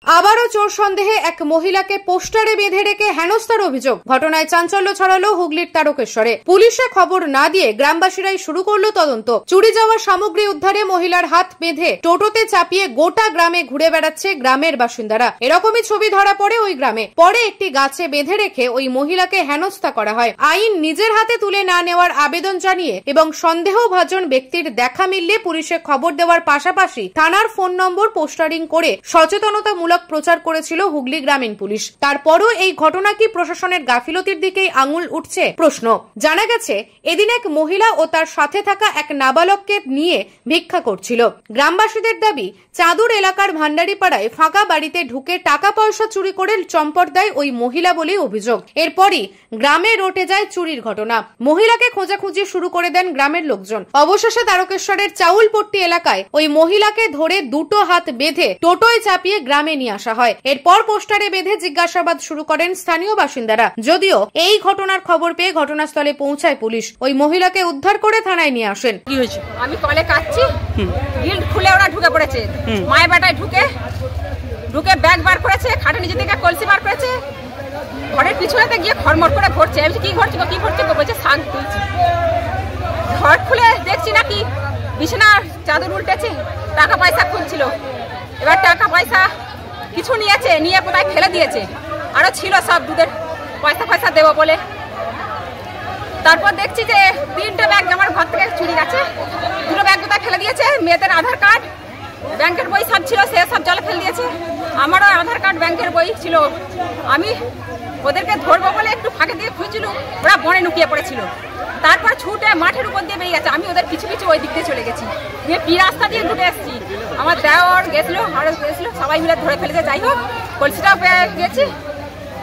আবারও চোর সন্দেহে এক মহিলাকে পোস্টারে বেঁধে রেখে হেনস্থার অভিযোগ। ঘটনায় চাঞ্চল্য ছড়ালো হুগলির তারকেশ্বরে। পুলিশে খবর না দিয়ে গ্রামবাসীরাই শুরু করলো তদন্ত। চুরি যাওয়া সামগ্রী উদ্ধারে মহিলার হাত বেঁধে টোটোতে চাপিয়ে গোটা গ্রামে ঘুরে বেড়াচ্ছে গ্রামের বাসিন্দারা। এরকমই ছবি ধরা পড়ে ওই গ্রামে। পরে একটি গাছে বেঁধে রেখে ওই মহিলাকে হেনস্থা করা হয়। আইন নিজের হাতে তুলে না নেওয়ার আবেদন জানিয়ে এবং সন্দেহভাজন ব্যক্তির দেখা মিললে পুলিশে খবর দেওয়ার পাশাপাশি থানার ফোন নম্বর পোস্টারিং করে সচেতনতামূলক প্রচার করেছিল হুগলি গ্রামীণ পুলিশ। তারপরও এই ঘটনা কি প্রশাসনের গাফিলতির দিকেই আঙুল উঠছে প্রশ্ন। জানা গেছে এদিন এক মহিলা ও তার সাথে থাকা এক নাবালককে নিয়ে ভিক্ষা করছিল। গ্রামবাসীদের দাবি চাঁদুর এলাকার ভান্ডারিপাড়ায় ফাঁকা বাড়িতে ঢুকে টাকা পয়সা চুরি করে চম্পট দেয় ওই মহিলা বলে অভিযোগ। এরপরই গ্রামে রটে যায় চুরির ঘটনা। মহিলাকে খোঁজাখুঁজি শুরু করে দেন গ্রামের লোকজন। অবশেষে তারকেশ্বরের চাউলপট্টি এলাকায় ওই মহিলাকে ধরে দুটো হাত বেঁধে টোটোয় চাপিয়ে গ্রামে নিয়ে আসা হয়। এরপর পোস্টারে বেঁধে জিজ্ঞাসাবাদ শুরু করেন স্থানীয় বাসিন্দারা। যদিও এই ঘটনার খবর পেয়ে ঘটনাস্থলে পৌঁছায় পুলিশ। ওই মহিলাকে উদ্ধার করে থানায় নিয়ে আসেন। কি হয়েছে? আমি কলে কাচ্ছি, গিল্ড খুলে ওরা ঢুকে পড়েছে। মায়ের বেটায় ঢুকে ব্যাগ বার করেছে, খাটের নিচে থেকে কলসি বার করেছে, ঘরের পিছনেতে গিয়ে খড়মড় করে ভরছে। আমি কি ঘরছি কি করছে বলছে শাক তুলছি। ঘর খুলে দেখছি নাকি বিছানার চাদর উল্টেছে, টাকা পয়সা খুলছিল। এবার টাকা পয়সা কিছু নিয়েছে, নিয়ে কোথায় ফেলে দিয়েছে। আরো ছিল সব দুধের পয়সা দেবো বলে। তারপর দেখছি যে 3টে ব্যাগ আমার ঘর থেকে চুরি গেছে। 2টো ব্যাগ কোথায় ফেলে দিয়েছে। মেয়েদের আধার কার্ড, ব্যাংকের বই সব ছিল, সে সব জলে ফেলে দিয়েছে। আমারও আধার কার্ড, ব্যাংকের বই ছিল। আমি ওদেরকে ধরবো বলে একটু ফাঁকে দিয়ে খুঁজছিল, ওরা বনে লুকিয়ে পড়েছিল। তারপর ছুটে মাঠের উপর দিয়ে বেরিয়ে গেছে। আমি ওদের পিছু ওই দিক দিয়ে চলে গেছি, গিয়ে পি রাস্তা দিয়ে ঘুরে এসেছি। আমার দেওয়ার গেছিল, আরো গেছিল, সবাই মিলে ধরে ফেলেছে। যাই হোক, কলসিটাও পেয়ে গেছি,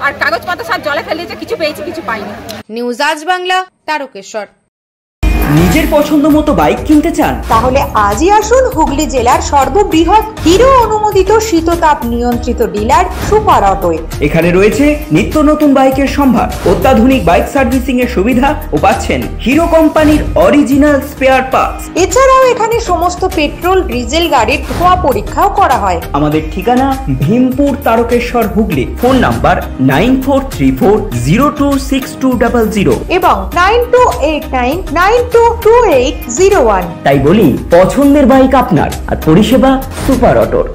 আর কাগজপত্র সব জলে ফেলে দিয়েছে। কিছু পেয়েছি, কিছু পাইনি। নিউজ আজ বাংলা, তারকেশ্বর। নিজের পছন্দ মতো বাইক কিনতে চান? তাহলে আজই আসুন হুগলি জেলার সর্ববৃহৎ হিরো অনুমোদিত শীততাপ নিয়ন্ত্রিত ডিলার সুপার অটোয়। এখানে রয়েছে নিত্য নতুন বাইকের সম্ভার, অত্যাধুনিক বাইক সার্ভিসিং এর সুবিধা ও পাচ্ছেন হিরো কোম্পানির অরিজিনাল স্পেয়ার পার্টস। এছাড়াও এখানে সমস্ত পেট্রোল ডিজেল গাড়ির ধোঁয়া পরীক্ষাও করা হয়। আমাদের ঠিকানা ভীমপুর, তারকেশ্বর, হুগলি। ফোন নাম্বার 9434026200 এবং 9289922801। তাই বলি, পছন্দের বাইক আপনার আর পরিষেবা সুপার অটোর।